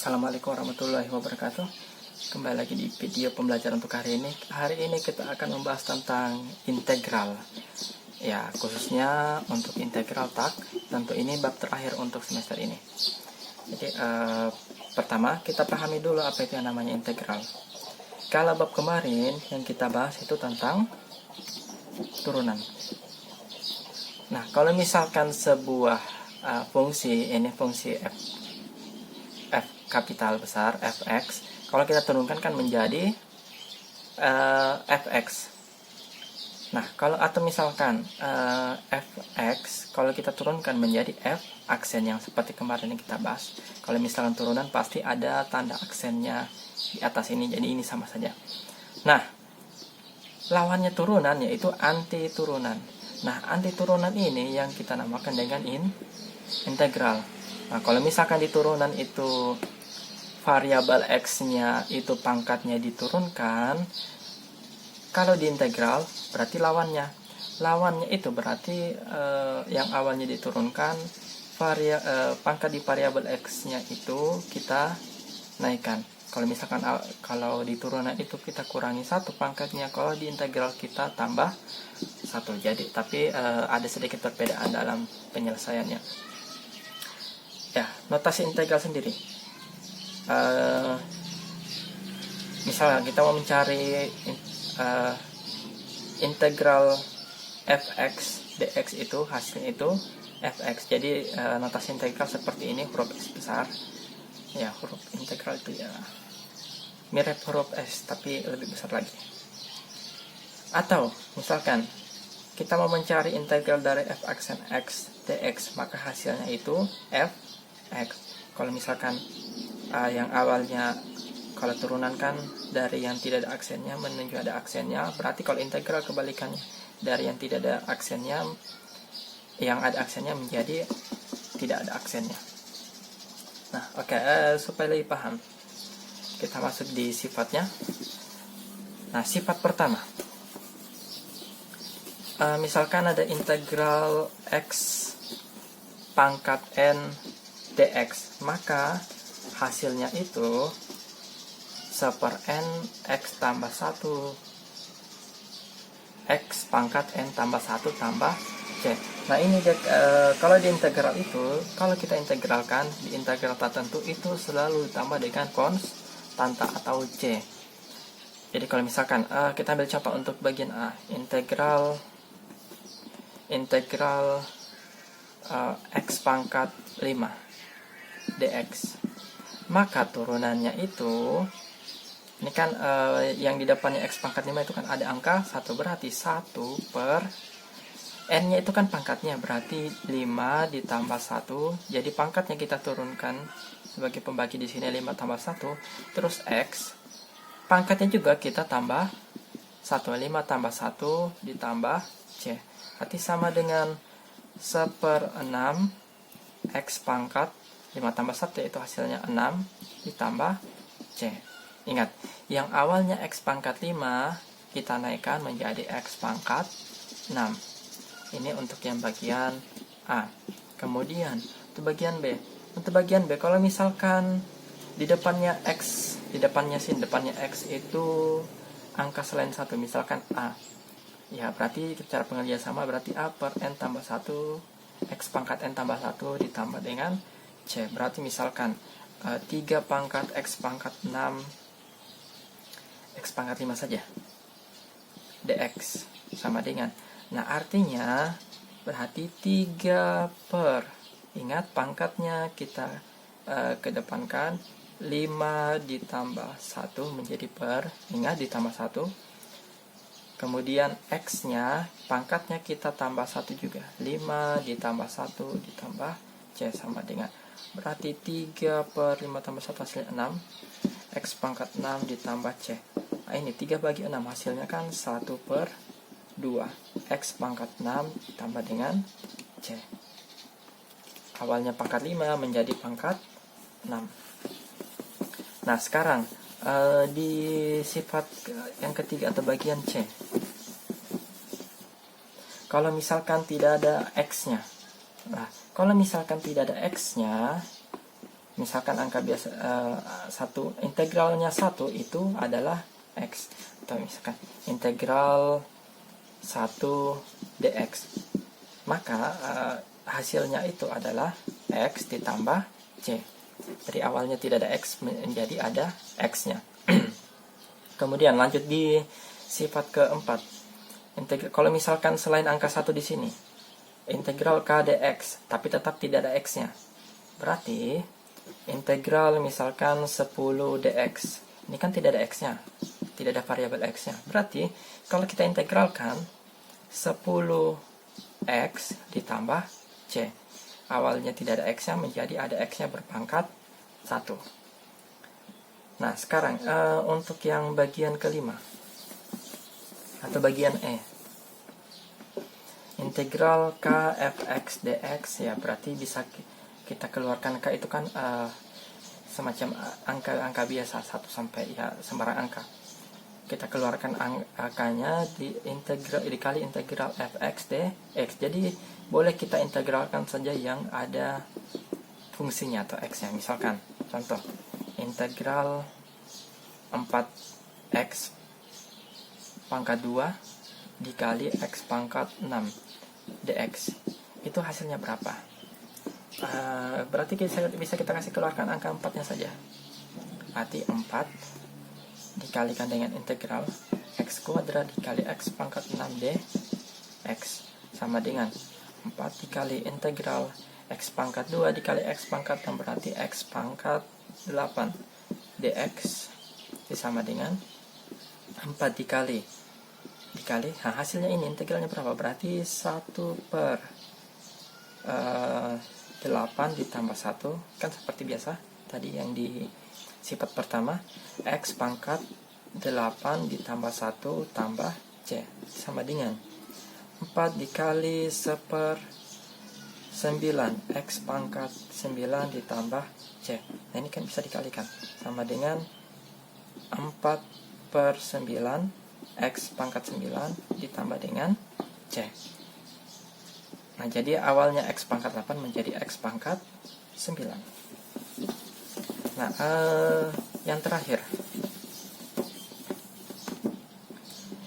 Assalamualaikum warahmatullahi wabarakatuh. Kembali lagi di video pembelajaran untuk hari ini. Hari ini kita akan membahas tentang integral. Ya, khususnya untuk integral tak. Tentu ini bab terakhir untuk semester ini. Jadi, pertama kita pahami dulu apa itu yang namanya integral. Kalau bab kemarin yang kita bahas itu tentang turunan. Nah, kalau misalkan sebuah fungsi, ini fungsi f kapital besar, fx, kalau kita turunkan kan menjadi fx. Nah, atau misalkan fx, kalau kita turunkan menjadi f aksen yang seperti kemarin yang kita bahas. Kalau misalkan turunan pasti ada tanda aksennya di atas ini, jadi ini sama saja. Nah, lawannya turunan yaitu anti turunan. Nah, anti turunan ini yang kita namakan dengan integral. Nah, kalau misalkan di turunan itu variabel x-nya itu pangkatnya diturunkan, kalau di integral berarti lawannya. Lawannya itu berarti yang awalnya diturunkan, pangkat di variabel x-nya itu kita naikkan. Kalau misalkan kalau di turunan itu kita kurangi satu pangkatnya, kalau di integral kita tambah satu. Jadi tapi ada sedikit perbedaan dalam penyelesaiannya. Ya, notasi integral sendiri. Misalnya kita mau mencari integral fx dx itu hasilnya itu fx. Jadi notasi integral seperti ini, huruf s besar. Ya, huruf integral itu ya mirip huruf s tapi lebih besar lagi. Atau misalkan kita mau mencari integral dari f aksen x dx, maka hasilnya itu fx. Kalau misalkan yang awalnya, kalau turunan kan dari yang tidak ada aksennya menuju ada aksennya, berarti kalau integral kebalikannya, dari yang tidak ada aksennya yang ada aksennya menjadi tidak ada aksennya. Nah, oke, supaya lebih paham, kita masuk di sifatnya. Nah, sifat pertama, misalkan ada integral x pangkat n dx, maka hasilnya itu 1/n x tambah 1 x pangkat n tambah 1 tambah c. Nah, ini kalau di integral itu, kalau kita integralkan di integral tertentu itu selalu ditambah dengan konstanta atau c. Jadi kalau misalkan kita ambil contoh untuk bagian a, integral x pangkat 5 dx, maka turunannya itu, ini kan yang di depannya x pangkat 5 itu kan ada angka 1, berarti 1 per n nya itu kan pangkatnya, berarti 5 ditambah 1. Jadi pangkatnya kita turunkan sebagai pembagi di sini 5 tambah 1, terus x pangkatnya juga kita tambah 1, 5 tambah 1 ditambah c, berarti sama dengan 1/6 x pangkat 5 tambah 1, yaitu hasilnya 6 ditambah c. Ingat, yang awalnya x pangkat 5 kita naikkan menjadi x pangkat 6. Ini untuk yang bagian A. Kemudian untuk bagian B. Untuk bagian B, kalau misalkan di depannya x, depannya x itu angka selain 1, misalkan A. Ya, berarti cara pengerjaan sama, berarti A per n tambah 1 x pangkat n tambah 1 ditambah dengan c. Berarti misalkan 3 pangkat x pangkat 6 x pangkat 5 saja dx sama dengan, nah artinya berarti 3 per, ingat pangkatnya kita kedepankan 5 ditambah 1 menjadi per, ingat ditambah 1. Kemudian x nya pangkatnya kita tambah 1 juga, 5 ditambah 1 ditambah c sama dengan, berarti 3 per 5 tambah 1 hasilnya 6, x pangkat 6 ditambah c. Nah, ini 3 bagi 6 hasilnya kan 1/2, x pangkat 6 ditambah dengan c. Awalnya pangkat 5 menjadi pangkat 6. Nah, sekarang di sifat yang ketiga atau bagian c, kalau misalkan tidak ada x-nya. Nah, kalau misalkan tidak ada x-nya, Misalkan angka biasa 1, integralnya 1 itu adalah X. Atau misalkan integral 1 dx. Maka hasilnya itu adalah X ditambah C. Dari awalnya tidak ada X menjadi ada X-nya. Kemudian lanjut di sifat keempat. Kalau misalkan selain angka 1 di sini, integral K dx, tapi tetap tidak ada X-nya. Berarti integral misalkan 10 dx. Ini kan tidak ada X-nya. Tidak ada variabel X-nya. Berarti kalau kita integralkan 10x ditambah C. Awalnya tidak ada X-nya menjadi ada X-nya berpangkat 1. Nah, sekarang untuk yang bagian kelima atau bagian E, integral K fx dx, ya berarti bisa kita keluarkan K itu kan semacam angka-angka biasa 1 sampai ya sembarang angka. Kita keluarkan angkanya dikali integral fx dx. Jadi boleh kita integralkan saja yang ada fungsinya atau x-nya. Misalkan contoh integral 4x pangkat 2 dikali x pangkat 6 dx. Itu hasilnya berapa? Berarti bisa kita kasih keluarkan angka 4-nya saja. Berarti 4 dikalikan dengan integral x kuadrat dikali x pangkat 6 dx sama dengan 4 dikali integral x pangkat 2 dikali x pangkat 6, berarti x pangkat 8 dx sama dengan 4 dikali hasilnya ini integralnya berapa? Berarti 1 per 8 ditambah 1, kan seperti biasa tadi yang di sifat pertama, x pangkat 8 ditambah 1 tambah C sama dengan 4 dikali 1 per 9 x pangkat 9 ditambah C. Nah ini kan bisa dikalikan sama dengan 4 per 9 x pangkat 9 ditambah dengan C. Nah jadi awalnya x pangkat 8 menjadi x pangkat 9. Nah, yang terakhir,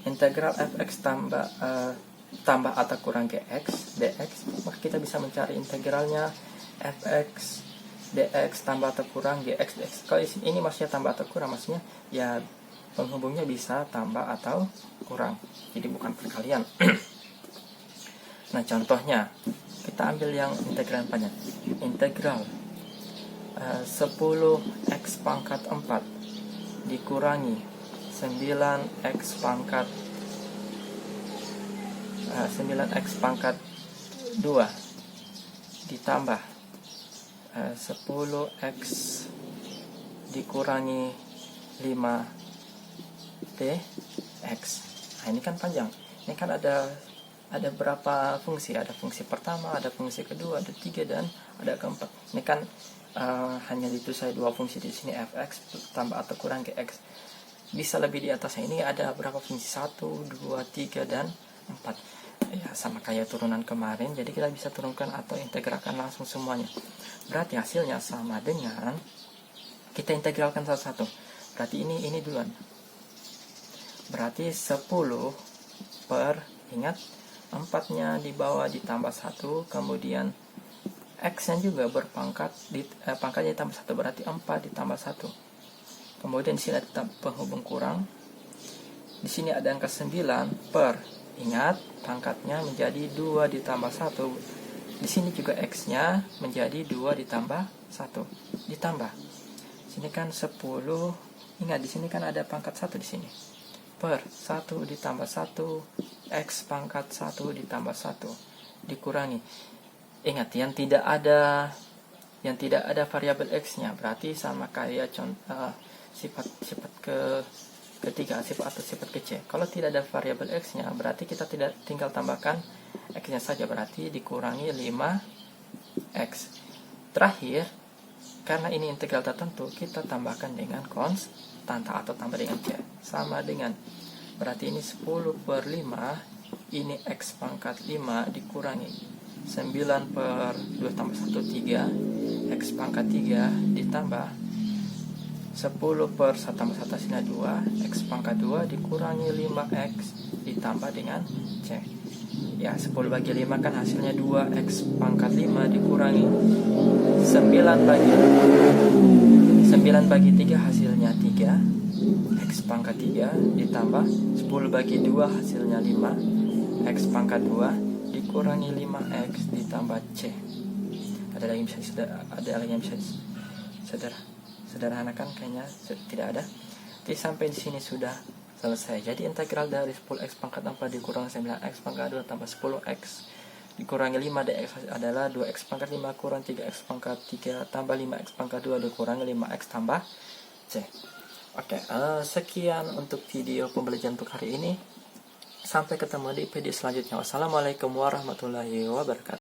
integral fx tambah atau kurang gx dx, maka kita bisa mencari integralnya fx dx tambah atau kurang gx dx. Kalau ini maksudnya tambah atau kurang, maksudnya ya penghubungnya bisa tambah atau kurang, jadi bukan perkalian. Nah contohnya, kita ambil yang integral panjang, integral 10x pangkat 4 dikurangi 9x pangkat 2 ditambah 10x dikurangi 5dx. Nah ini kan panjang, ini kan ada berapa fungsi, ada fungsi pertama, ada fungsi kedua, ada 3, dan ada keempat. Ini kan hanya ditulis saya 2 fungsi di sini, fx tambah atau kurang gx. Bisa lebih di atasnya, ini ada berapa fungsi, 1, 2, 3, dan 4. Ya sama kayak turunan kemarin, jadi kita bisa turunkan atau integralkan langsung semuanya. Berarti hasilnya sama dengan kita integralkan satu-satu. Berarti ini duluan. Berarti 10 per, ingat 4-nya di bawah ditambah 1, kemudian x-nya juga berpangkat pangkatnya ditambah 1, berarti 4 ditambah 1. Kemudian di sini ada penghubung kurang. Di sini ada angka 9 per, ingat pangkatnya menjadi 2 ditambah 1. Di sini juga x-nya menjadi 2 ditambah 1. Ditambah. Sini kan 10. Ingat di sini kan ada pangkat 1 di sini. Per 1 ditambah 1 x pangkat 1 ditambah 1 dikurangi. Ingat yang tidak ada variabel x-nya, berarti sama kayak sifat ketiga, sifat atau sifat ke C. Kalau tidak ada variabel x-nya, berarti kita tidak tinggal tambahkan x-nya saja, berarti dikurangi 5x. Terakhir, karena ini integral tertentu, kita tambahkan dengan konstanta atau tambah dengan C. Sama dengan, berarti ini 10 per 5, ini x pangkat 5 dikurangi 9 per 2 tambah 1, 3, X pangkat 3 ditambah 10 per 1 tambah 1 hasilnya 2, X pangkat 2 dikurangi 5X ditambah dengan C. Ya, 10 bagi 5 kan hasilnya 2, X pangkat 5 dikurangi 9 bagi 3 hasilnya 3, X pangkat 3 ditambah 10 bagi 2 hasilnya 5, X pangkat 2 dikurangi 5X ditambah C. Ada lagi yang bisa sederhanakan? Kayaknya tidak ada. Jadi sampai di sini sudah selesai. Jadi integral dari 10x pangkat 4 dikurangi 9x pangkat 2 tambah 10x dikurangi 5 dx adalah 2x pangkat 5 kurang 3x pangkat 3 tambah 5x pangkat 2 dikurangi 5x tambah C. Oke, sekian untuk video pembelajaran untuk hari ini. Sampai ketemu di video selanjutnya. Wassalamualaikum warahmatullahi wabarakatuh.